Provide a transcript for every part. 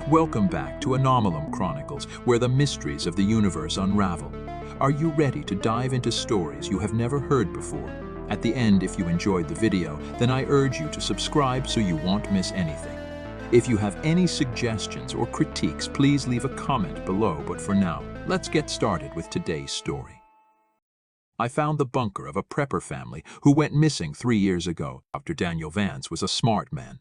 Welcome back to Anomalum Chronicles, where the mysteries of the universe unravel. Are you ready to dive into stories you have never heard before? At the end, if you enjoyed the video, then I urge you to subscribe so you won't miss anything. If you have any suggestions or critiques, please leave a comment below, but for now, let's get started with today's story. I found the bunker of a prepper family who went missing 3 years ago. Dr. Daniel Vance was a smart man.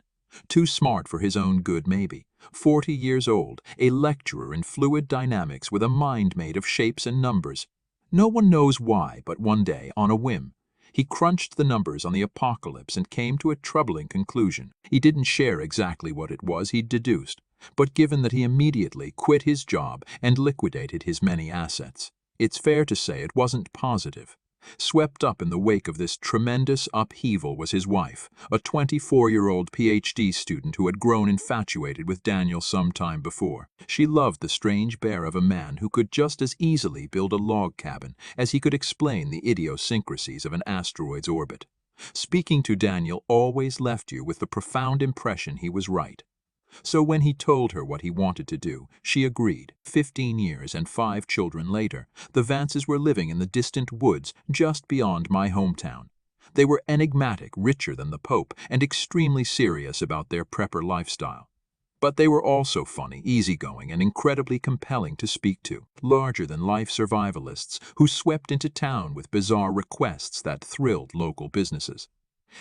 Too smart for his own good, maybe. 40 years old, a lecturer in fluid dynamics with a mind made of shapes and numbers. No one knows why, but one day, on a whim, he crunched the numbers on the apocalypse and came to a troubling conclusion. He didn't share exactly what it was he'd deduced, but given that he immediately quit his job and liquidated his many assets, it's fair to say it wasn't positive. Swept up in the wake of this tremendous upheaval was his wife, a 24-year-old PhD student who had grown infatuated with Daniel some time before. She loved the strange bear of a man who could just as easily build a log cabin as he could explain the idiosyncrasies of an asteroid's orbit. Speaking to Daniel always left you with the profound impression he was right. So when he told her what he wanted to do, she agreed. 15 years and 5 children later, the Vances were living in the distant woods just beyond my hometown. They were enigmatic, richer than the Pope, and extremely serious about their prepper lifestyle. But they were also funny, easygoing, and incredibly compelling to speak to. Larger-than-life survivalists who swept into town with bizarre requests that thrilled local businesses.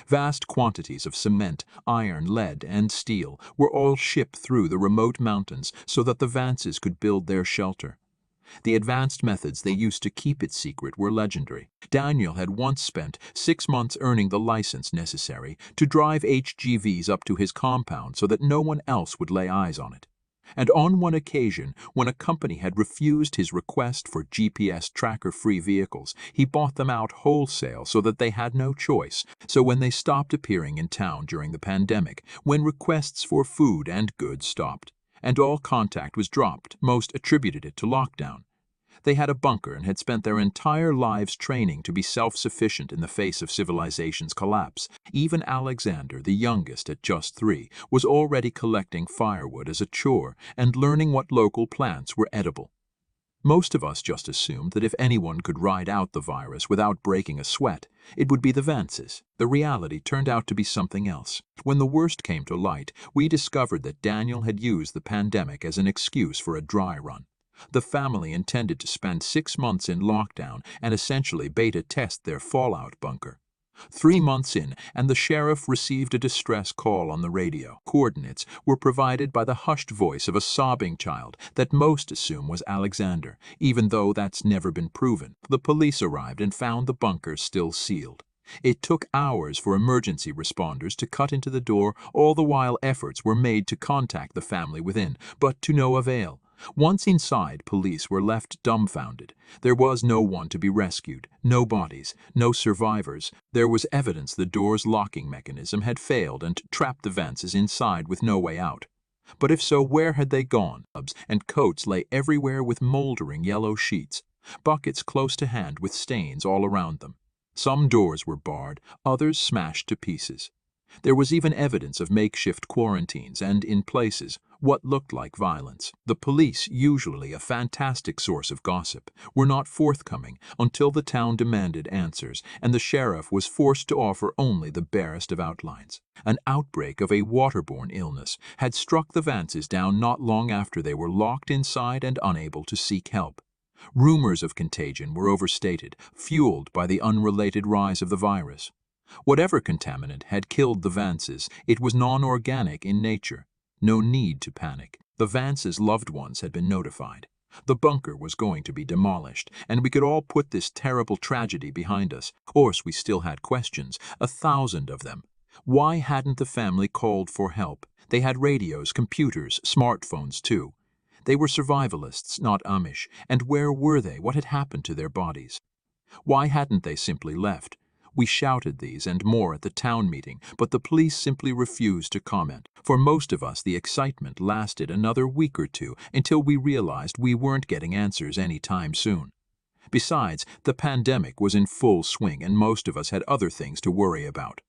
Vast quantities of cement, iron, lead, and steel were all shipped through the remote mountains so that the Vances could build their shelter. The advanced methods they used to keep it secret were legendary. Daniel had once spent 6 months earning the license necessary to drive HGVs up to his compound so that no one else would lay eyes on it. And on one occasion, when a company had refused his request for GPS tracker-free vehicles, he bought them out wholesale so that they had no choice. So when they stopped appearing in town during the pandemic, when requests for food and goods stopped, and all contact was dropped, most attributed it to lockdown. They had a bunker and had spent their entire lives training to be self-sufficient in the face of civilization's collapse. Even Alexander, the youngest at just 3, was already collecting firewood as a chore and learning what local plants were edible. Most of us just assumed that if anyone could ride out the virus without breaking a sweat, it would be the Vances. The reality turned out to be something else. When the worst came to light, we discovered that Daniel had used the pandemic as an excuse for a dry run. The family intended to spend 6 months in lockdown and essentially beta test their fallout bunker. 3 months in, and the sheriff received a distress call on the radio. Coordinates were provided by the hushed voice of a sobbing child that most assume was Alexander, even though that's never been proven. The police arrived and found the bunker still sealed. It took hours for emergency responders to cut into the door, all the while efforts were made to contact the family within, but to no avail. Once inside, police were left dumbfounded. There was no one to be rescued, no bodies, no survivors. There was evidence the door's locking mechanism had failed and trapped the Vances inside with no way out. But if so, where had they gone? And coats lay everywhere with moldering yellow sheets, buckets close to hand with stains all around them. Some doors were barred, others smashed to pieces. There was even evidence of makeshift quarantines and, in places, what looked like violence. The police, usually a fantastic source of gossip, were not forthcoming until the town demanded answers, and the sheriff was forced to offer only the barest of outlines. An outbreak of a waterborne illness had struck the Vances down not long after they were locked inside and unable to seek help. Rumors of contagion were overstated, fueled by the unrelated rise of the virus. Whatever contaminant had killed the Vances, it was non-organic in nature. No need to panic. The Vances' loved ones had been notified. The bunker was going to be demolished, and we could all put this terrible tragedy behind us. Of course, we still had questions, 1,000 of them. Why hadn't the family called for help? They had radios, computers, smartphones too. They were survivalists, not Amish, and where were they? What had happened to their bodies? Why hadn't they simply left? We shouted these and more at the town meeting, but the police simply refused to comment. For most of us, the excitement lasted another week or two until we realized we weren't getting answers any time soon. Besides, the pandemic was in full swing and most of us had other things to worry about.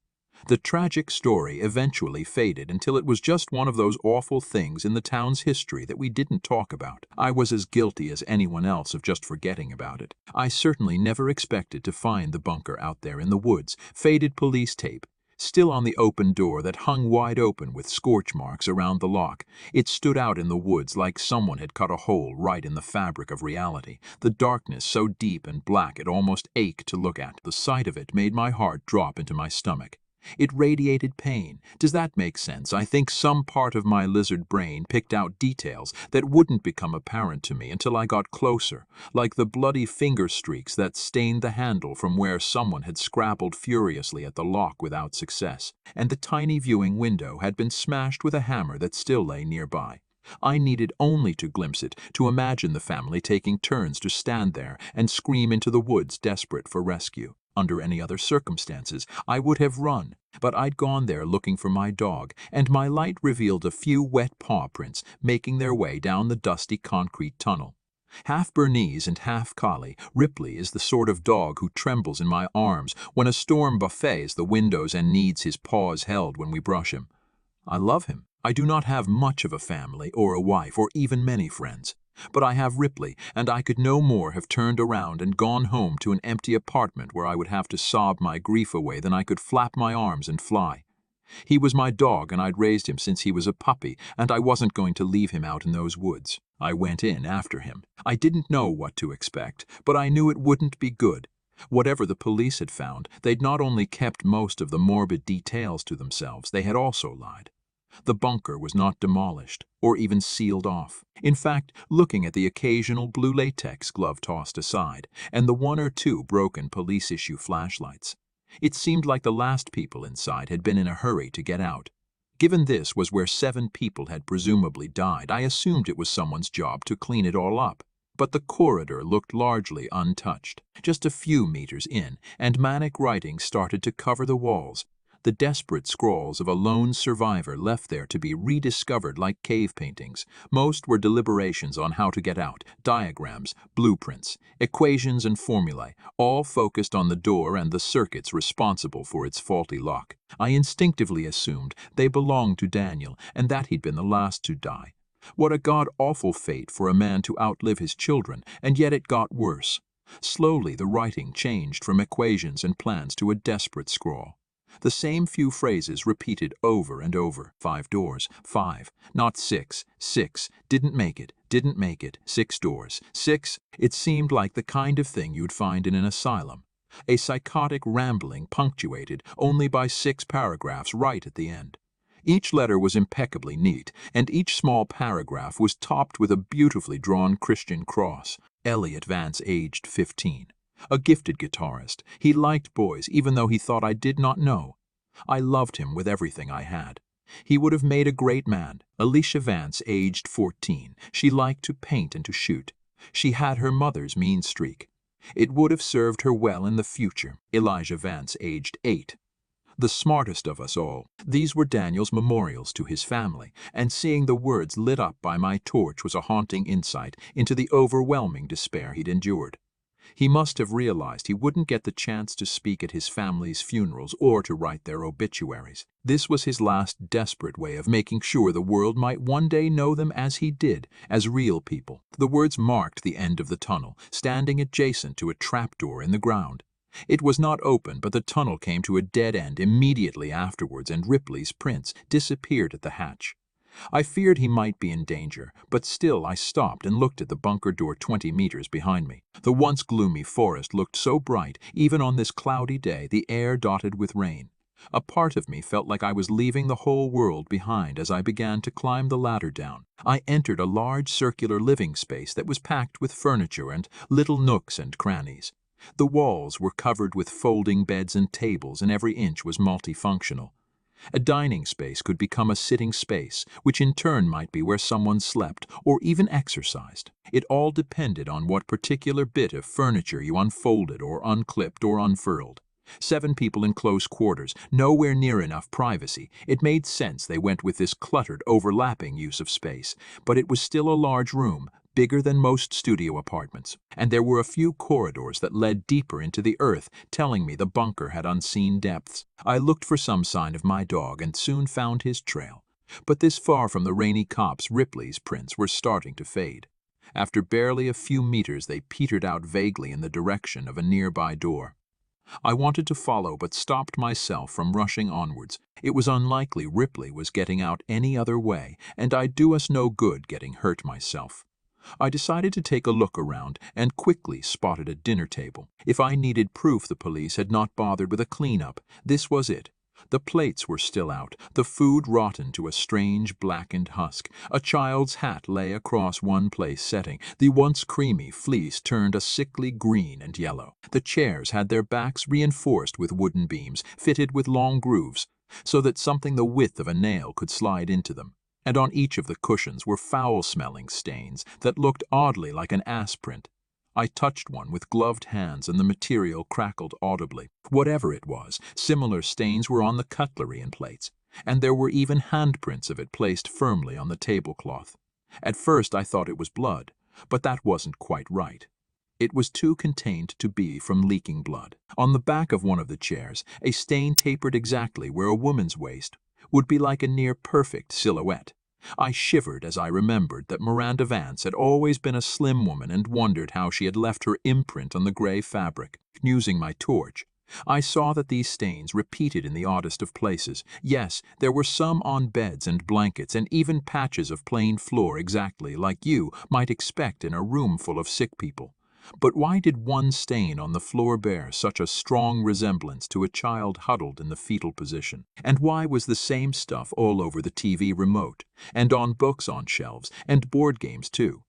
The tragic story eventually faded until it was just one of those awful things in the town's history that we didn't talk about. I was as guilty as anyone else of just forgetting about it. I certainly never expected to find the bunker out there in the woods, faded police tape, still on the open door that hung wide open with scorch marks around the lock. It stood out in the woods like someone had cut a hole right in the fabric of reality, the darkness so deep and black it almost ached to look at. The sight of it made my heart drop into my stomach. It radiated pain. Does that make sense? I think some part of my lizard brain picked out details that wouldn't become apparent to me until I got closer, like the bloody finger streaks that stained the handle from where someone had scrabbled furiously at the lock without success, and the tiny viewing window had been smashed with a hammer that still lay nearby. I needed only to glimpse it to imagine the family taking turns to stand there and scream into the woods desperate for rescue. Under any other circumstances, I would have run, but I'd gone there looking for my dog, and my light revealed a few wet paw prints making their way down the dusty concrete tunnel. Half Bernese and half collie, Ripley is the sort of dog who trembles in my arms when a storm buffets the windows and needs his paws held when we brush him. I love him. I do not have much of a family or a wife or even many friends. But I have Ripley, and I could no more have turned around and gone home to an empty apartment where I would have to sob my grief away than I could flap my arms and fly. He was my dog, and I'd raised him since he was a puppy, and I wasn't going to leave him out in those woods. I went in after him. I didn't know what to expect, but I knew it wouldn't be good. Whatever the police had found, they'd not only kept most of the morbid details to themselves, they had also lied. The bunker was not demolished, or even sealed off. In fact, looking at the occasional blue latex glove tossed aside, and the one or two broken police-issue flashlights, it seemed like the last people inside had been in a hurry to get out. Given this was where 7 people had presumably died, I assumed it was someone's job to clean it all up. But the corridor looked largely untouched. Just a few meters in, and manic writing started to cover the walls. The desperate scrawls of a lone survivor left there to be rediscovered like cave paintings. Most were deliberations on how to get out, diagrams, blueprints, equations and formulae, all focused on the door and the circuits responsible for its faulty lock. I instinctively assumed they belonged to Daniel and that he'd been the last to die. What a god-awful fate for a man to outlive his children, and yet it got worse. Slowly the writing changed from equations and plans to a desperate scrawl. The same few phrases repeated over and over. 5 doors, 5, not 6, 6, didn't make it, 6 doors, 6. It seemed like the kind of thing you'd find in an asylum. A psychotic rambling punctuated only by 6 paragraphs right at the end. Each letter was impeccably neat, and each small paragraph was topped with a beautifully drawn Christian cross. Elliot Vance, aged 15. A gifted guitarist. He liked boys, even though he thought I did not know. I loved him with everything I had. He would have made a great man. Alicia Vance, aged 14. She liked to paint and to shoot. She had her mother's mean streak. It would have served her well in the future. Elijah Vance, aged 8. The smartest of us all. These were Daniel's memorials to his family, and seeing the words lit up by my torch was a haunting insight into the overwhelming despair he'd endured. He must have realized he wouldn't get the chance to speak at his family's funerals or to write their obituaries. This was his last desperate way of making sure the world might one day know them as he did, as real people. The words marked the end of the tunnel, standing adjacent to a trapdoor in the ground. It was not open, but the tunnel came to a dead end immediately afterwards, and Ripley's prints disappeared at the hatch. I feared he might be in danger, but still I stopped and looked at the bunker door 20 meters behind me. The once gloomy forest looked so bright, even on this cloudy day, the air dotted with rain. A part of me felt like I was leaving the whole world behind as I began to climb the ladder down. I entered a large circular living space that was packed with furniture and little nooks and crannies. The walls were covered with folding beds and tables, and every inch was multifunctional. A dining space could become a sitting space, which in turn might be where someone slept or even exercised. It all depended on what particular bit of furniture you unfolded or unclipped or unfurled. 7 people in close quarters, nowhere near enough privacy. It made sense they went with this cluttered, overlapping use of space, but it was still a large room, bigger than most studio apartments, and there were a few corridors that led deeper into the earth, telling me the bunker had unseen depths. I looked for some sign of my dog and soon found his trail. But this far from the rainy copse, Ripley's prints were starting to fade. After barely a few meters, they petered out vaguely in the direction of a nearby door. I wanted to follow, but stopped myself from rushing onwards. It was unlikely Ripley was getting out any other way, and I'd do us no good getting hurt myself. I decided to take a look around and quickly spotted a dinner table. If I needed proof the police had not bothered with a cleanup, this was it. The plates were still out, the food rotten to a strange blackened husk. A child's hat lay across one place setting. The once creamy fleece turned a sickly green and yellow. The chairs had their backs reinforced with wooden beams, fitted with long grooves, so that something the width of a nail could slide into them. And on each of the cushions were foul-smelling stains that looked oddly like an ass print. I touched one with gloved hands and the material crackled audibly. Whatever it was, similar stains were on the cutlery and plates, and there were even handprints of it placed firmly on the tablecloth. At first I thought it was blood, but that wasn't quite right. It was too contained to be from leaking blood. On the back of one of the chairs, a stain tapered exactly where a woman's waist would be like a near-perfect silhouette. I shivered as I remembered that Miranda Vance had always been a slim woman and wondered how she had left her imprint on the gray fabric. Using my torch, I saw that these stains repeated in the oddest of places. Yes, there were some on beds and blankets and even patches of plain floor exactly like you might expect in a room full of sick people. But why did one stain on the floor bear such a strong resemblance to a child huddled in the fetal position? And why was the same stuff all over the TV remote, and on books on shelves, and board games too?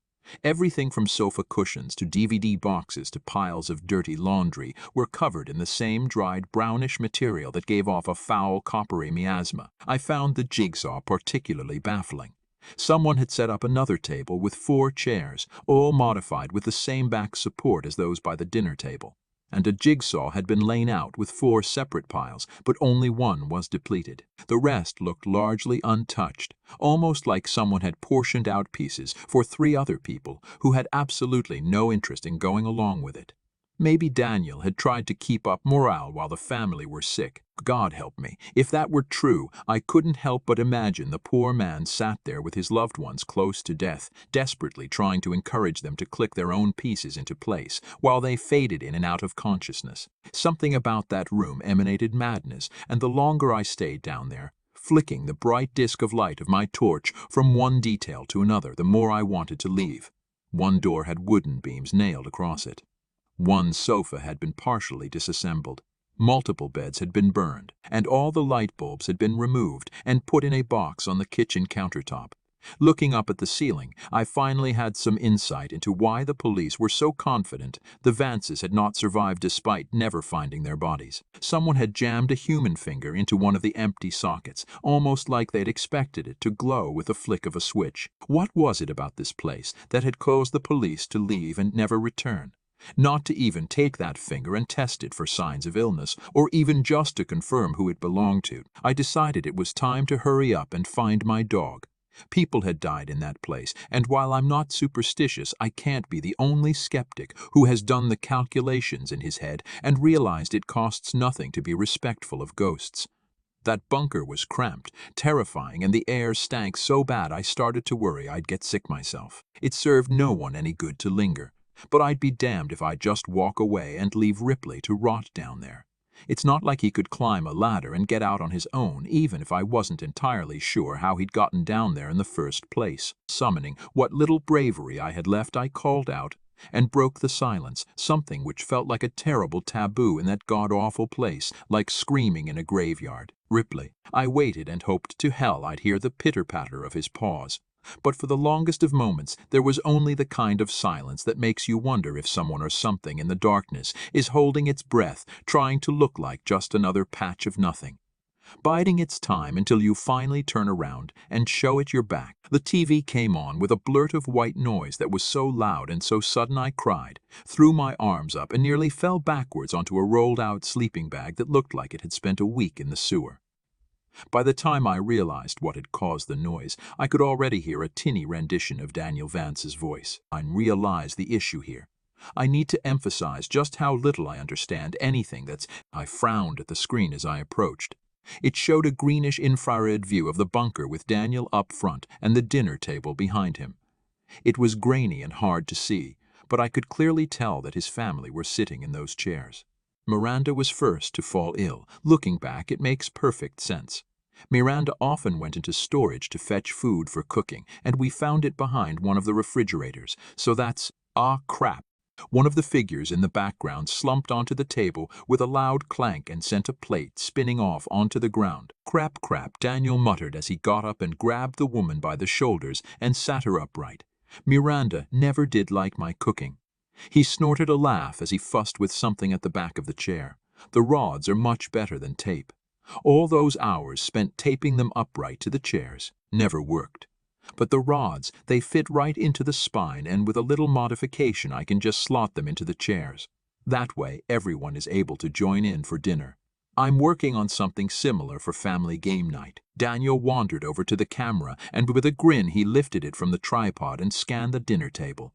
Everything from sofa cushions to DVD boxes to piles of dirty laundry were covered in the same dried brownish material that gave off a foul coppery miasma. I found the jigsaw particularly baffling. Someone had set up another table with 4 chairs, all modified with the same back support as those by the dinner table. And a jigsaw had been laid out with 4 separate piles, but only one was depleted. The rest looked largely untouched, almost like someone had portioned out pieces for 3 other people who had absolutely no interest in going along with it. Maybe Daniel had tried to keep up morale while the family were sick. God help me. If that were true, I couldn't help but imagine the poor man sat there with his loved ones close to death, desperately trying to encourage them to click their own pieces into place, while they faded in and out of consciousness. Something about that room emanated madness, and the longer I stayed down there, flicking the bright disk of light of my torch from one detail to another, the more I wanted to leave. One door had wooden beams nailed across it. One sofa had been partially disassembled. Multiple beds had been burned, and all the light bulbs had been removed and put in a box on the kitchen countertop. Looking up at the ceiling, I finally had some insight into why the police were so confident the Vances had not survived despite never finding their bodies. Someone had jammed a human finger into one of the empty sockets, almost like they'd expected it to glow with a flick of a switch. What was it about this place that had caused the police to leave and never return? Not to even take that finger and test it for signs of illness, or even just to confirm who it belonged to. I decided it was time to hurry up and find my dog. People had died in that place, and while I'm not superstitious, I can't be the only skeptic who has done the calculations in his head and realized it costs nothing to be respectful of ghosts. That bunker was cramped, terrifying, and the air stank so bad I started to worry I'd get sick myself. It served no one any good to linger. But I'd be damned if I'd just walk away and leave Ripley to rot down there. It's not like he could climb a ladder and get out on his own, even if I wasn't entirely sure how he'd gotten down there in the first place. Summoning what little bravery I had left, I called out and broke the silence, something which felt like a terrible taboo in that god-awful place, like screaming in a graveyard. Ripley. I waited and hoped to hell I'd hear the pitter-patter of his paws. But for the longest of moments, there was only the kind of silence that makes you wonder if someone or something in the darkness is holding its breath, trying to look like just another patch of nothing. Biding its time until you finally turn around and show it your back. The TV came on with a blurt of white noise that was so loud and so sudden I cried, threw my arms up, and nearly fell backwards onto a rolled-out sleeping bag that looked like it had spent a week in the sewer. By the time I realized what had caused the noise, I could already hear a tinny rendition of Daniel Vance's voice. I realized the issue here. I need to emphasize just how little I understand anything that's... I frowned at the screen as I approached. It showed a greenish infrared view of the bunker with Daniel up front and the dinner table behind him. It was grainy and hard to see, but I could clearly tell that his family were sitting in those chairs. Miranda was first to fall ill. Looking back, it makes perfect sense. Miranda often went into storage to fetch food for cooking, and we found it behind one of the refrigerators, so that's... ah, crap. One of the figures in the background slumped onto the table with a loud clank and sent a plate spinning off onto the ground. Crap, crap, Daniel muttered as he got up and grabbed the woman by the shoulders and sat her upright. Miranda never did like my cooking. He snorted a laugh as he fussed with something at the back of the chair. The rods are much better than tape. All those hours spent taping them upright to the chairs never worked. But the rods, they fit right into the spine, and with a little modification I can just slot them into the chairs. That way everyone is able to join in for dinner. I'm working on something similar for family game night. Daniel wandered over to the camera, and with a grin he lifted it from the tripod and scanned the dinner table.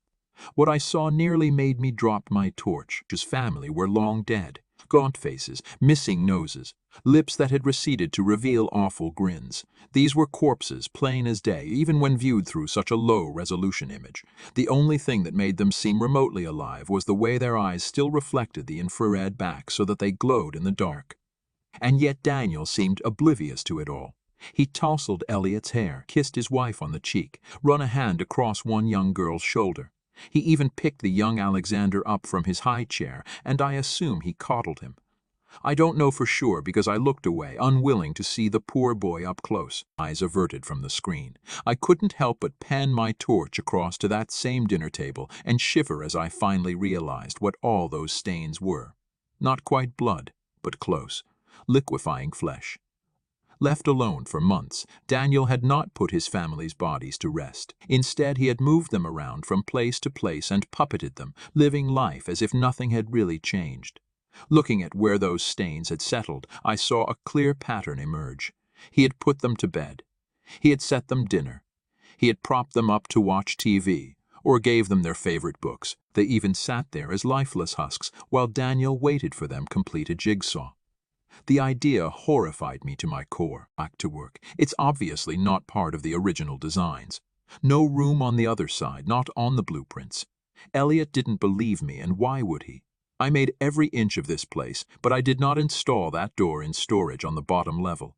What I saw nearly made me drop my torch. His family were long dead. Gaunt faces, missing noses, lips that had receded to reveal awful grins. These were corpses, plain as day, even when viewed through such a low-resolution image. The only thing that made them seem remotely alive was the way their eyes still reflected the infrared back so that they glowed in the dark. And yet Daniel seemed oblivious to it all. He tousled Elliot's hair, kissed his wife on the cheek, run a hand across one young girl's shoulder. He even picked the young Alexander up from his high chair, and I assume he coddled him. I don't know for sure because I looked away, unwilling to see the poor boy up close, eyes averted from the screen. I couldn't help but pan my torch across to that same dinner table and shiver as I finally realized what all those stains were. Not quite blood, but close. Liquefying flesh. Left alone for months, Daniel had not put his family's bodies to rest. Instead, he had moved them around from place to place and puppeted them, living life as if nothing had really changed. Looking at where those stains had settled, I saw a clear pattern emerge. He had put them to bed. He had set them dinner. He had propped them up to watch TV, or gave them their favorite books. They even sat there as lifeless husks while Daniel waited for them complete a jigsaw. The idea horrified me to my core. Back to work. It's obviously not part of the original designs. No room on the other side, not on the blueprints. Elliot didn't believe me, and why would he? I made every inch of this place, but I did not install that door in storage on the bottom level.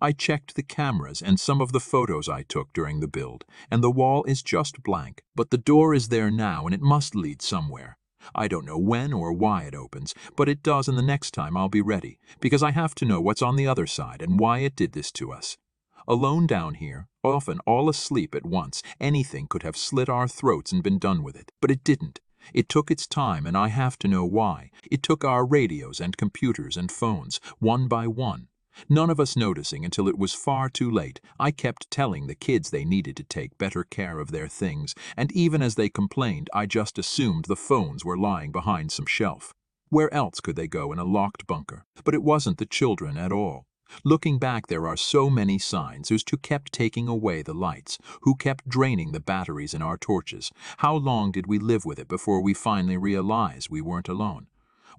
I checked the cameras and some of the photos I took during the build, and the wall is just blank, but the door is there now and it must lead somewhere. I don't know when or why it opens, but it does, and the next time I'll be ready, because I have to know what's on the other side and why it did this to us. Alone down here, often all asleep at once, anything could have slit our throats and been done with it. But it didn't. It took its time, and I have to know why. It took our radios and computers and phones, one by one. None of us noticing until it was far too late. I kept telling the kids they needed to take better care of their things, and even as they complained, I just assumed the phones were lying behind some shelf. Where else could they go in a locked bunker? But it wasn't the children at all. Looking back, there are so many signs who kept taking away the lights, who kept draining the batteries in our torches. How long did we live with it before we finally realized we weren't alone?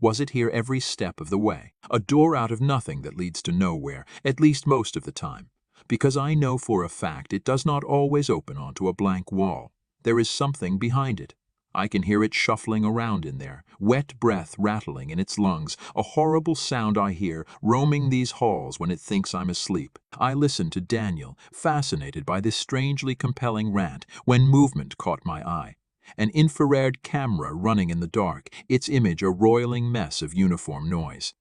Was it here every step of the way? A door out of nothing that leads to nowhere, at least most of the time. Because I know for a fact it does not always open onto a blank wall. There is something behind it. I can hear it shuffling around in there, wet breath rattling in its lungs, a horrible sound I hear roaming these halls when it thinks I'm asleep. I listened to Daniel, fascinated by this strangely compelling rant, when movement caught my eye. An infrared camera running in the dark, its image a roiling mess of uniform noise.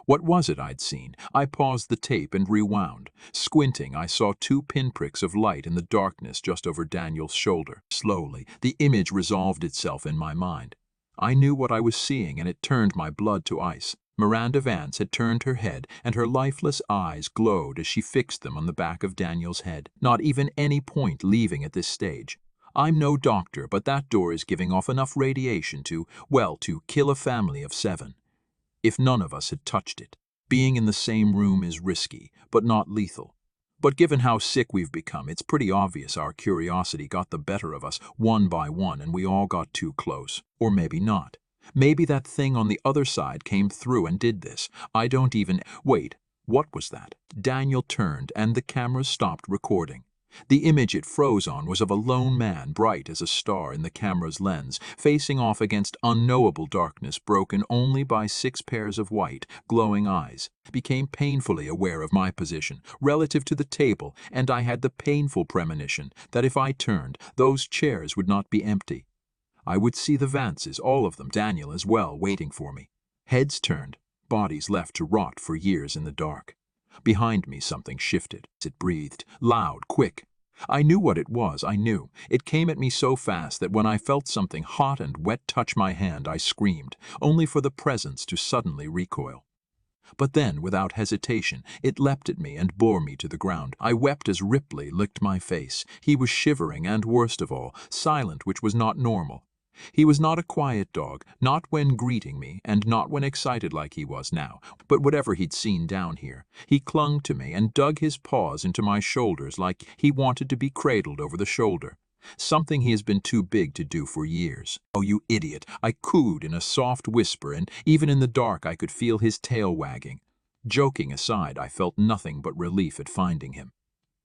What was it I'd seen? I paused the tape and rewound. Squinting, I saw two pinpricks of light in the darkness just over Daniel's shoulder. Slowly, the image resolved itself in my mind. I knew what I was seeing, and it turned my blood to ice. Miranda Vance had turned her head, and her lifeless eyes glowed as she fixed them on the back of Daniel's head. Not even any point leaving at this stage. I'm no doctor, but that door is giving off enough radiation to kill a family of 7. If none of us had touched it. Being in the same room is risky, but not lethal. But given how sick we've become, it's pretty obvious our curiosity got the better of us one by one and we all got too close. Or maybe not. Maybe that thing on the other side came through and did this. I don't even... Wait, what was that? Daniel turned and the camera stopped recording. The image it froze on was of a lone man, bright as a star in the camera's lens, facing off against unknowable darkness broken only by 6 pairs of white, glowing eyes. I became painfully aware of my position relative to the table, and I had the painful premonition that if I turned, those chairs would not be empty. I would see the Vances, all of them, Daniel as well, waiting for me. Heads turned, bodies left to rot for years in the dark. Behind me something shifted. It breathed, loud, quick. I knew what it was, I knew. It came at me so fast that when I felt something hot and wet touch my hand, I screamed, only for the presence to suddenly recoil. But then, without hesitation, it leapt at me and bore me to the ground. I wept as Ripley licked my face. He was shivering and, worst of all, silent, which was not normal. He was not a quiet dog, not when greeting me, and not when excited like he was now, but whatever he'd seen down here. He clung to me and dug his paws into my shoulders like he wanted to be cradled over the shoulder. Something he has been too big to do for years. "Oh, you idiot," I cooed in a soft whisper, and even in the dark I could feel his tail wagging. Joking aside, I felt nothing but relief at finding him.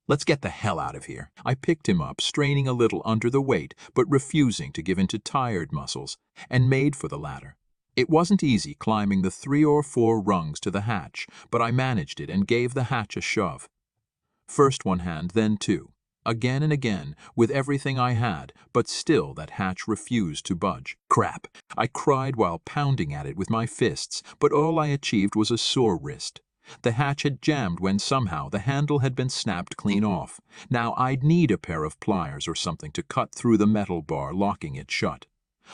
"Let's get the hell out of here." I picked him up, straining a little under the weight, but refusing to give in to tired muscles, and made for the ladder. It wasn't easy climbing the 3 or 4 rungs to the hatch, but I managed it and gave the hatch a shove. First one hand, then 2. Again and again, with everything I had, but still that hatch refused to budge. Crap! I cried while pounding at it with my fists, but all I achieved was a sore wrist. The hatch had jammed when somehow the handle had been snapped clean off. Now I'd need a pair of pliers or something to cut through the metal bar, locking it shut.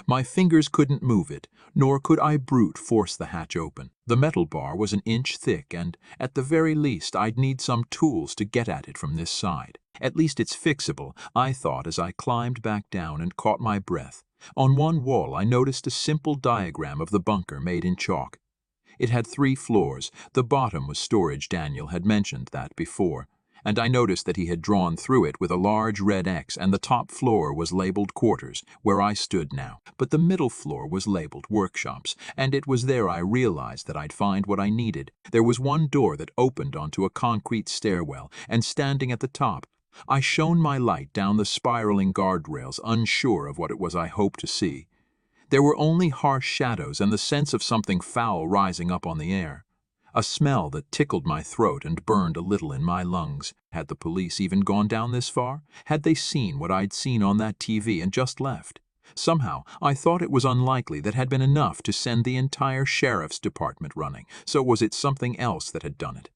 My fingers couldn't move it, nor could I brute force the hatch open. The metal bar was an inch thick, and at the very least I'd need some tools to get at it from this side. At least it's fixable, I thought as I climbed back down and caught my breath. On one wall I noticed a simple diagram of the bunker made in chalk. It had 3 floors. The bottom was storage. Daniel had mentioned that before, and I noticed that he had drawn through it with a large red X, and the top floor was labeled quarters, where I stood now. But the middle floor was labeled workshops, and it was there I realized that I'd find what I needed. There was one door that opened onto a concrete stairwell, and standing at the top, I shone my light down the spiraling guardrails, unsure of what it was I hoped to see. There were only harsh shadows and the sense of something foul rising up on the air. A smell that tickled my throat and burned a little in my lungs. Had the police even gone down this far? Had they seen what I'd seen on that TV and just left? Somehow, I thought it was unlikely that had been enough to send the entire sheriff's department running. So was it something else that had done it?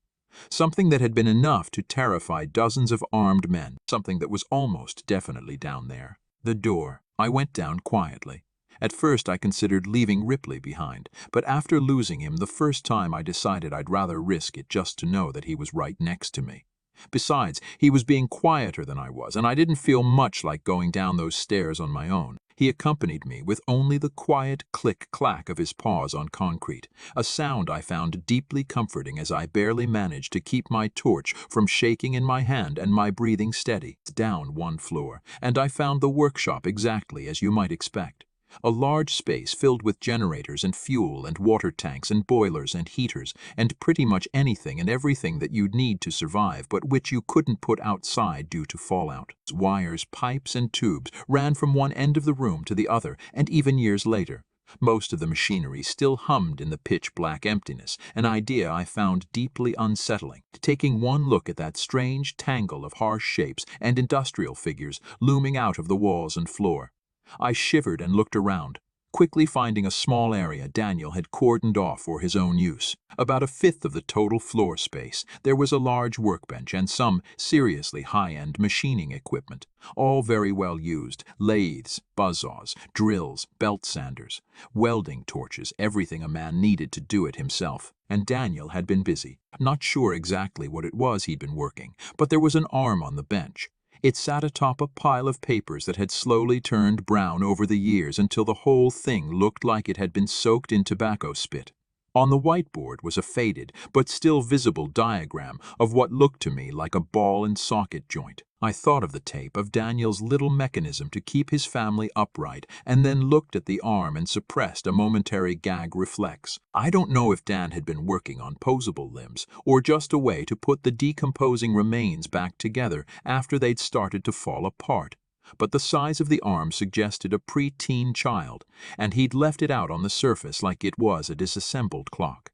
Something that had been enough to terrify dozens of armed men. Something that was almost definitely down there. The door. I went down quietly. At first I considered leaving Ripley behind, but after losing him the first time I decided I'd rather risk it just to know that he was right next to me. Besides, he was being quieter than I was, and I didn't feel much like going down those stairs on my own. He accompanied me with only the quiet click-clack of his paws on concrete, a sound I found deeply comforting as I barely managed to keep my torch from shaking in my hand and my breathing steady. Down 1 floor, and I found the workshop exactly as you might expect. A large space filled with generators and fuel and water tanks and boilers and heaters and pretty much anything and everything that you'd need to survive but which you couldn't put outside due to fallout. Wires, pipes, and tubes ran from one end of the room to the other, and even years later. Most of the machinery still hummed in the pitch-black emptiness, an idea I found deeply unsettling. Taking one look at that strange tangle of harsh shapes and industrial figures looming out of the walls and floor, I shivered and looked around, quickly finding a small area Daniel had cordoned off for his own use. About 1/5 of the total floor space, there was a large workbench and some seriously high-end machining equipment, all very well used: lathes, buzzsaws, drills, belt sanders, welding torches, everything a man needed to do it himself. And Daniel had been busy. Not sure exactly what it was he'd been working, but there was an arm on the bench. It sat atop a pile of papers that had slowly turned brown over the years until the whole thing looked like it had been soaked in tobacco spit. On the whiteboard was a faded, but still visible diagram of what looked to me like a ball and socket joint. I thought of the tape of Daniel's little mechanism to keep his family upright, and then looked at the arm and suppressed a momentary gag reflex. I don't know if Dan had been working on posable limbs, or just a way to put the decomposing remains back together after they'd started to fall apart. But the size of the arm suggested a pre-teen child, and he'd left it out on the surface like it was a disassembled clock.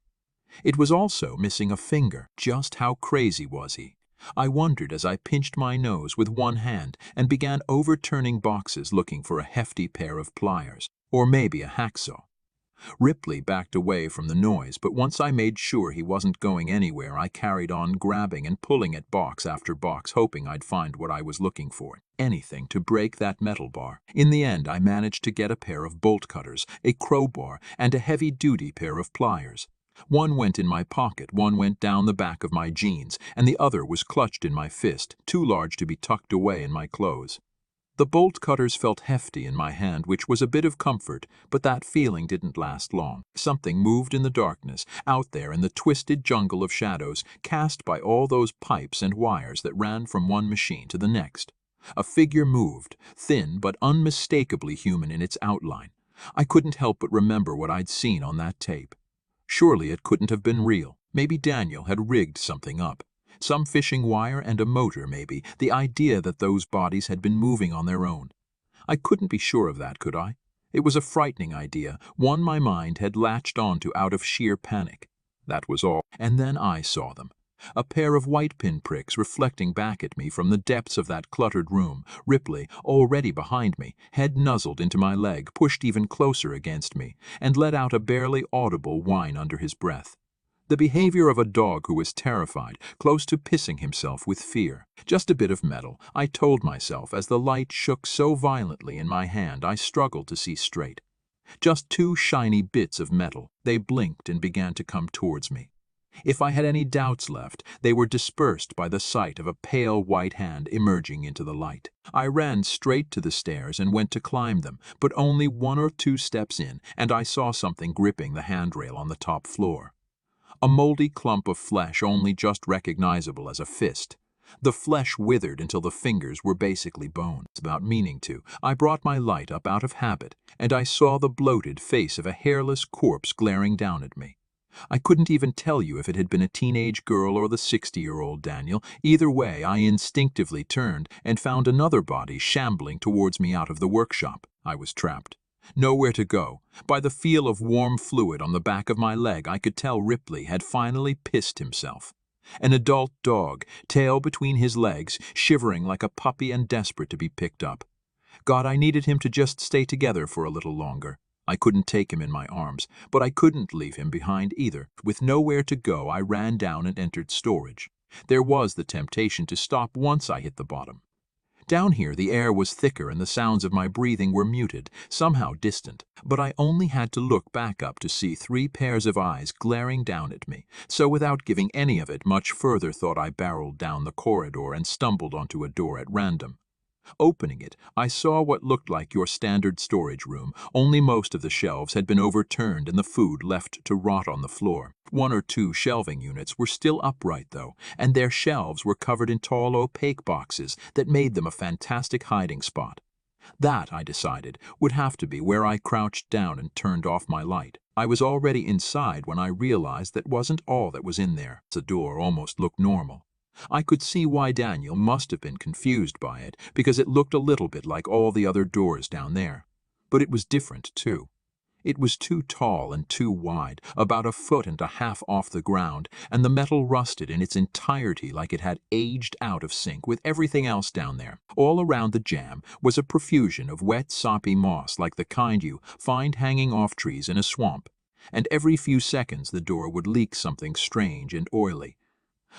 It was also missing a finger. Just how crazy was he? I wondered as I pinched my nose with one hand and began overturning boxes looking for a hefty pair of pliers, or maybe a hacksaw. Ripley backed away from the noise, but once I made sure he wasn't going anywhere, I carried on grabbing and pulling at box after box, hoping I'd find what I was looking for. Anything to break that metal bar. In the end, I managed to get a pair of bolt cutters, a crowbar, and a heavy-duty pair of pliers. One went in my pocket, one went down the back of my jeans, and the other was clutched in my fist, too large to be tucked away in my clothes. The bolt cutters felt hefty in my hand, which was a bit of comfort, but that feeling didn't last long. Something moved in the darkness, out there in the twisted jungle of shadows, cast by all those pipes and wires that ran from one machine to the next. A figure moved, thin but unmistakably human in its outline. I couldn't help but remember what I'd seen on that tape. Surely it couldn't have been real. Maybe Daniel had rigged something up. Some fishing wire and a motor, maybe, the idea that those bodies had been moving on their own. I couldn't be sure of that, could I? It was a frightening idea, one my mind had latched onto out of sheer panic. That was all. And then I saw them. A pair of white pinpricks reflecting back at me from the depths of that cluttered room. Ripley, already behind me, head nuzzled into my leg, pushed even closer against me, and let out a barely audible whine under his breath. The behavior of a dog who was terrified, close to pissing himself with fear. Just a bit of metal, I told myself as the light shook so violently in my hand I struggled to see straight. Just two shiny bits of metal. They blinked and began to come towards me. If I had any doubts left, they were dispersed by the sight of a pale white hand emerging into the light. I ran straight to the stairs and went to climb them, but only 1 or 2 steps in, and I saw something gripping the handrail on the top floor. A moldy clump of flesh only just recognizable as a fist. The flesh withered until the fingers were basically bone. Without meaning to, I brought my light up out of habit, and I saw the bloated face of a hairless corpse glaring down at me. I couldn't even tell you if it had been a teenage girl or the 60-year-old Daniel. Either way, I instinctively turned and found another body shambling towards me out of the workshop. I was trapped. Nowhere to go. By the feel of warm fluid on the back of my leg, I could tell Ripley had finally pissed himself. An adult dog, tail between his legs, shivering like a puppy and desperate to be picked up. God, I needed him to just stay together for a little longer. I couldn't take him in my arms, but I couldn't leave him behind either. With nowhere to go, I ran down and entered storage. There was the temptation to stop once I hit the bottom. Down here the air was thicker and the sounds of my breathing were muted, somehow distant, but I only had to look back up to see 3 pairs of eyes glaring down at me, so without giving any of it much further thought I barreled down the corridor and stumbled onto a door at random. Opening it, I saw what looked like your standard storage room, only most of the shelves had been overturned and the food left to rot on the floor. 1 or 2 shelving units were still upright, though, and their shelves were covered in tall, opaque boxes that made them a fantastic hiding spot. That, I decided, would have to be where I crouched down and turned off my light. I was already inside when I realized that wasn't all that was in there. The door almost looked normal. I could see why Daniel must have been confused by it, because it looked a little bit like all the other doors down there. But it was different, too. It was too tall and too wide, about 1.5 feet off the ground, and the metal rusted in its entirety like it had aged out of sync with everything else down there. All around the jamb was a profusion of wet, soppy moss like the kind you find hanging off trees in a swamp, and every few seconds the door would leak something strange and oily,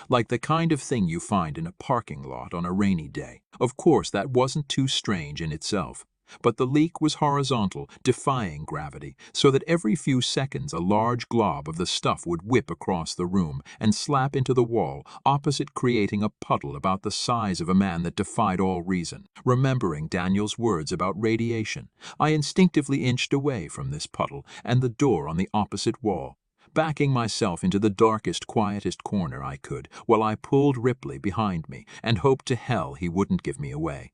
like the kind of thing you find in a parking lot on a rainy day. Of course, that wasn't too strange in itself, but the leak was horizontal, defying gravity, so that every few seconds a large glob of the stuff would whip across the room and slap into the wall opposite, creating a puddle about the size of a man that defied all reason. Remembering Daniel's words about radiation, I instinctively inched away from this puddle and the door on the opposite wall. backing myself into the darkest, quietest corner I could, while I pulled Ripley behind me and hoped to hell he wouldn't give me away.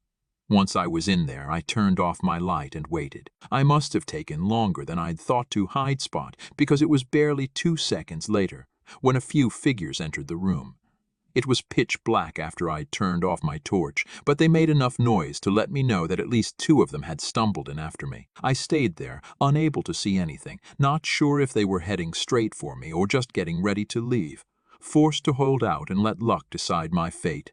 Once I was in there, I turned off my light and waited. I must have taken longer than I'd thought to hide Spot, because it was barely 2 seconds later when a few figures entered the room. It was pitch black after I'd turned off my torch, but they made enough noise to let me know that at least 2 of them had stumbled in after me. I stayed there, unable to see anything, not sure if they were heading straight for me or just getting ready to leave, forced to hold out and let luck decide my fate.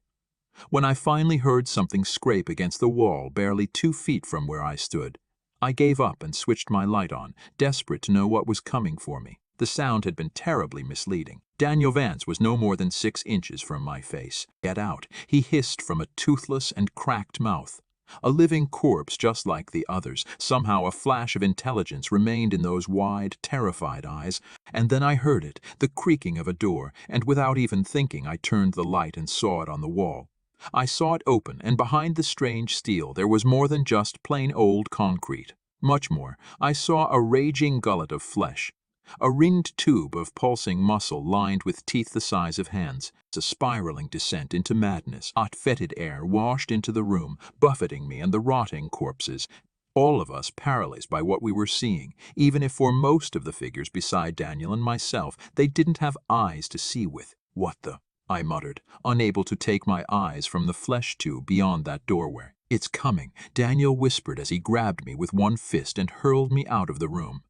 When I finally heard something scrape against the wall barely 2 feet from where I stood, I gave up and switched my light on, desperate to know what was coming for me. The sound had been terribly misleading. Daniel Vance was no more than 6 inches from my face. "Get out," he hissed from a toothless and cracked mouth. A living corpse just like the others. Somehow a flash of intelligence remained in those wide, terrified eyes, and then I heard it, the creaking of a door, and without even thinking I turned the light and saw it on the wall. I saw it open, and behind the strange steel there was more than just plain old concrete. Much more. I saw a raging gullet of flesh, a ringed tube of pulsing muscle lined with teeth the size of hands. A spiraling descent into madness. Hot, fetid air washed into the room, buffeting me and the rotting corpses, all of us paralyzed by what we were seeing, even if for most of the figures beside Daniel and myself they didn't have eyes to see with. "What the?" I muttered, unable to take my eyes from the flesh tube beyond that doorway. "It's coming," Daniel whispered as he grabbed me with one fist and hurled me out of the room.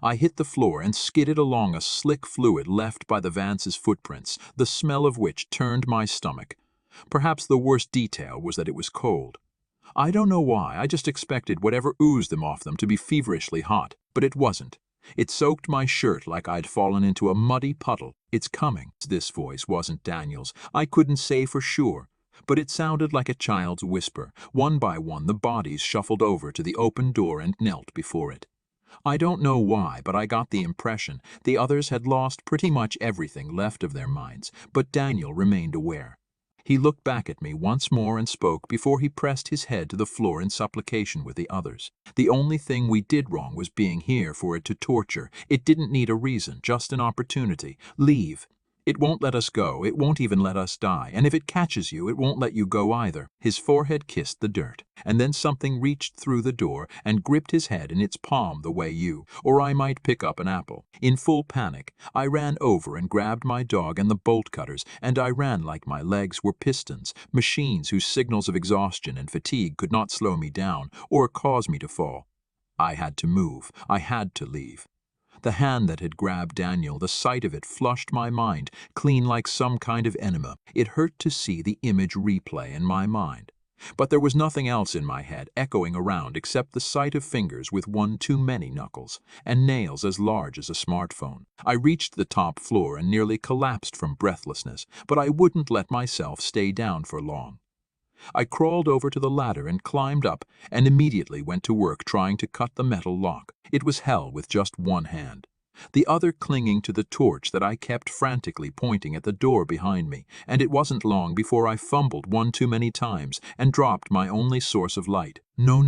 I hit the floor and skidded along a slick fluid left by the Vance's footprints, the smell of which turned my stomach. Perhaps the worst detail was that it was cold. I don't know why, I just expected whatever oozed them off them to be feverishly hot, but it wasn't. It soaked my shirt like I'd fallen into a muddy puddle. "It's coming." This voice wasn't Daniel's. I couldn't say for sure, but it sounded like a child's whisper. One by one, the bodies shuffled over to the open door and knelt before it. I don't know why, but I got the impression the others had lost pretty much everything left of their minds, but Daniel remained aware. He looked back at me once more and spoke before he pressed his head to the floor in supplication with the others. "The only thing we did wrong was being here for it to torture. It didn't need a reason, just an opportunity. Leave. It won't let us go, it won't even let us die, and if it catches you, it won't let you go either." His forehead kissed the dirt, and then something reached through the door and gripped his head in its palm the way you, or I might pick up an apple. In full panic, I ran over and grabbed my dog and the bolt cutters, and I ran like my legs were pistons, machines whose signals of exhaustion and fatigue could not slow me down or cause me to fall. I had to move. I had to leave. The hand that had grabbed Daniel, the sight of it flushed my mind, clean like some kind of enema. It hurt to see the image replay in my mind. But there was nothing else in my head echoing around except the sight of fingers with one too many knuckles, and nails as large as a smartphone. I reached the top floor and nearly collapsed from breathlessness, but I wouldn't let myself stay down for long. I crawled over to the ladder and climbed up, and immediately went to work trying to cut the metal lock. It was hell with just one hand, the other clinging to the torch that I kept frantically pointing at the door behind me, and it wasn't long before I fumbled one too many times and dropped my only source of light. No,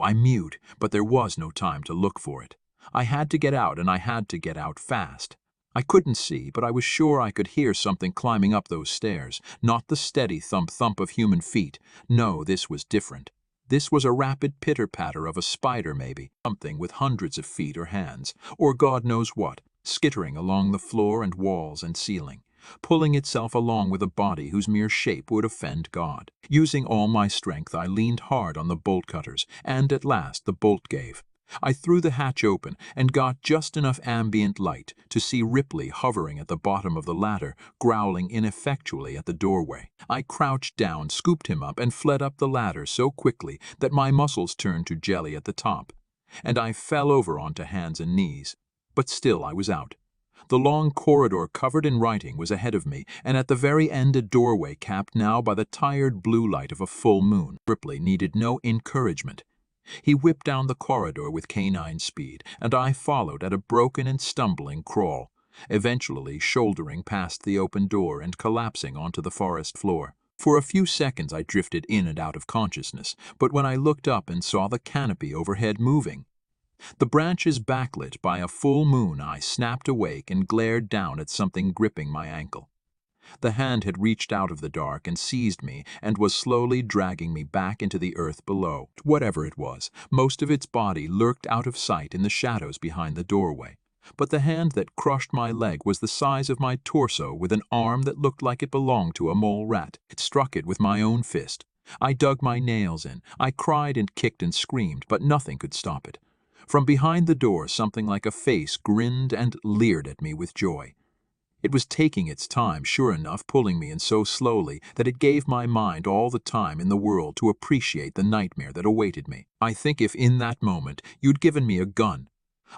I mewed, but there was no time to look for it. I had to get out, and I had to get out fast. I couldn't see, but I was sure I could hear something climbing up those stairs. Not the steady thump-thump of human feet. No, this was different. This was a rapid pitter-patter of a spider maybe, something with hundreds of feet or hands, or God knows what, skittering along the floor and walls and ceiling, pulling itself along with a body whose mere shape would offend God. Using all my strength, I leaned hard on the bolt cutters, and at last the bolt gave. I threw the hatch open and got just enough ambient light to see Ripley hovering at the bottom of the ladder, growling ineffectually at the doorway. I crouched down, scooped him up, and fled up the ladder so quickly that my muscles turned to jelly at the top, and I fell over onto hands and knees. But still I was out. The long corridor covered in writing was ahead of me, and at the very end a doorway capped now by the tired blue light of a full moon. Ripley needed no encouragement. He whipped down the corridor with canine speed, and I followed at a broken and stumbling crawl, eventually shouldering past the open door and collapsing onto the forest floor. For a few seconds I drifted in and out of consciousness, but when I looked up and saw the canopy overhead moving, The branches backlit by a full moon, I snapped awake and glared down at something gripping my ankle. The hand had reached out of the dark and seized me and was slowly dragging me back into the earth below. Whatever it was, most of its body lurked out of sight in the shadows behind the doorway. But the hand that crushed my leg was the size of my torso, with an arm that looked like it belonged to a mole rat. It struck it with my own fist. I dug my nails in. I cried and kicked and screamed, but nothing could stop it. From behind the door, something like a face grinned and leered at me with joy. It was taking its time, sure enough, pulling me in so slowly that it gave my mind all the time in the world to appreciate the nightmare that awaited me. I think if in that moment you'd given me a gun,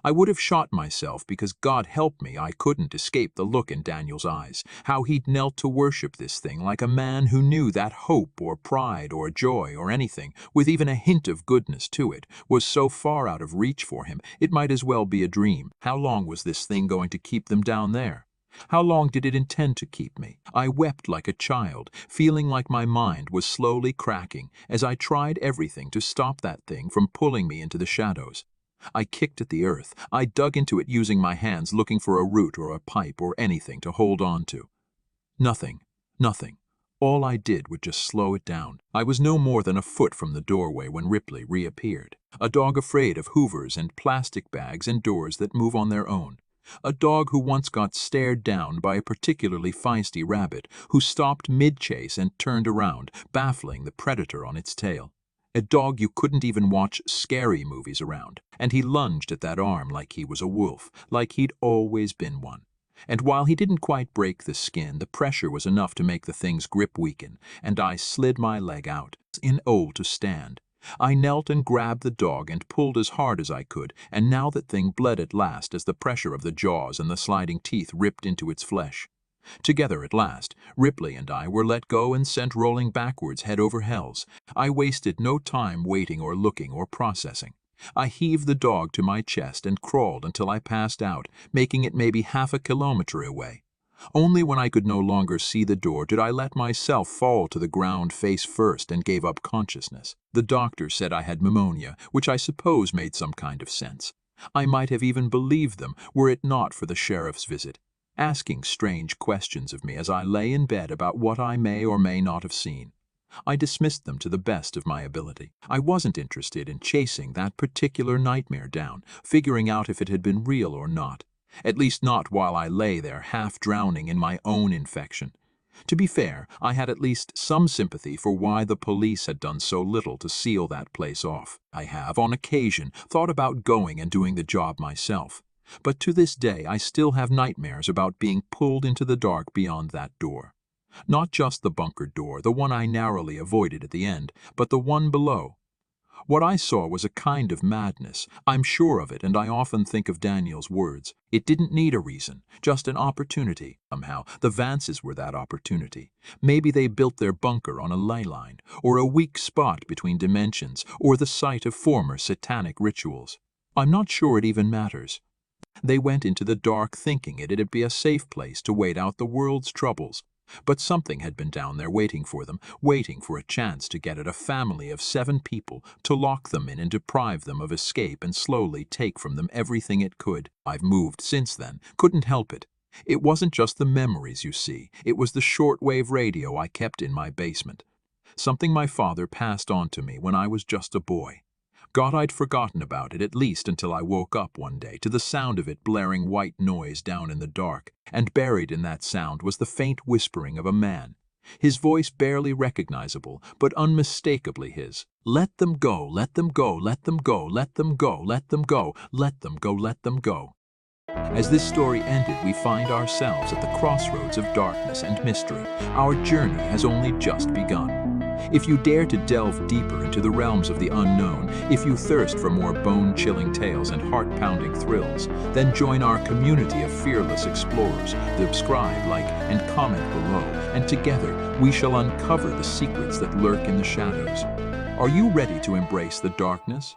I would have shot myself, because God help me, I couldn't escape the look in Daniel's eyes, how he'd knelt to worship this thing like a man who knew that hope or pride or joy or anything, with even a hint of goodness to it, was so far out of reach for him it might as well be a dream. How long was this thing going to keep them down there? How long did it intend to keep me? I wept like a child, feeling like my mind was slowly cracking as I tried everything to stop that thing from pulling me into the shadows. I kicked at the earth. I dug into it using my hands, looking for a root or a pipe or anything to hold on to. Nothing. Nothing. All I did would just slow it down. I was no more than a foot from the doorway when Ripley reappeared. A dog afraid of hoovers and plastic bags and doors that move on their own. A dog who once got stared down by a particularly feisty rabbit who stopped mid-chase and turned around, baffling the predator on its tail. A dog you couldn't even watch scary movies around, and he lunged at that arm like he was a wolf, like he'd always been one. And while he didn't quite break the skin, the pressure was enough to make the thing's grip weaken, and I slid my leg out, in old to stand. I knelt and grabbed the dog and pulled as hard as I could, and now that thing bled at last as the pressure of the jaws and the sliding teeth ripped into its flesh. Together at last, Ripley and I were let go and sent rolling backwards head over hells. I wasted no time waiting or looking or processing. I heaved the dog to my chest and crawled until I passed out, making it maybe half a kilometer away. Only when I could no longer see the door did I let myself fall to the ground face first and gave up consciousness. The doctor said I had pneumonia, which I suppose made some kind of sense. I might have even believed them were it not for the sheriff's visit, asking strange questions of me as I lay in bed about what I may or may not have seen. I dismissed them to the best of my ability. I wasn't interested in chasing that particular nightmare down, figuring out if it had been real or not. At least not while I lay there half drowning in my own infection. To be fair, I had at least some sympathy for why the police had done so little to seal that place off. I have, on occasion, thought about going and doing the job myself. But to this day I still have nightmares about being pulled into the dark beyond that door. Not just the bunker door, the one I narrowly avoided at the end, but the one below. What I saw was a kind of madness. I'm sure of it, and I often think of Daniel's words. It didn't need a reason, just an opportunity. Somehow, the Vances were that opportunity. Maybe they built their bunker on a ley line, or a weak spot between dimensions, or the site of former satanic rituals. I'm not sure it even matters. They went into the dark thinking it'd be a safe place to wait out the world's troubles. But something had been down there waiting for them, waiting for a chance to get at a family of 7 people, to lock them in and deprive them of escape and slowly take from them everything it could. I've moved since then, couldn't help it. It wasn't just the memories, you see, it was the shortwave radio I kept in my basement. Something my father passed on to me when I was just a boy. God, I'd forgotten about it, at least until I woke up one day to the sound of it blaring white noise down in the dark, and buried in that sound was the faint whispering of a man. His voice barely recognizable, but unmistakably his. Let them go, let them go, let them go, let them go, let them go, let them go, let them go. As this story ended, we find ourselves at the crossroads of darkness and mystery. Our journey has only just begun. If you dare to delve deeper into the realms of the unknown, if you thirst for more bone-chilling tales and heart-pounding thrills, then join our community of fearless explorers. Subscribe, like, and comment below, and together we shall uncover the secrets that lurk in the shadows. Are you ready to embrace the darkness?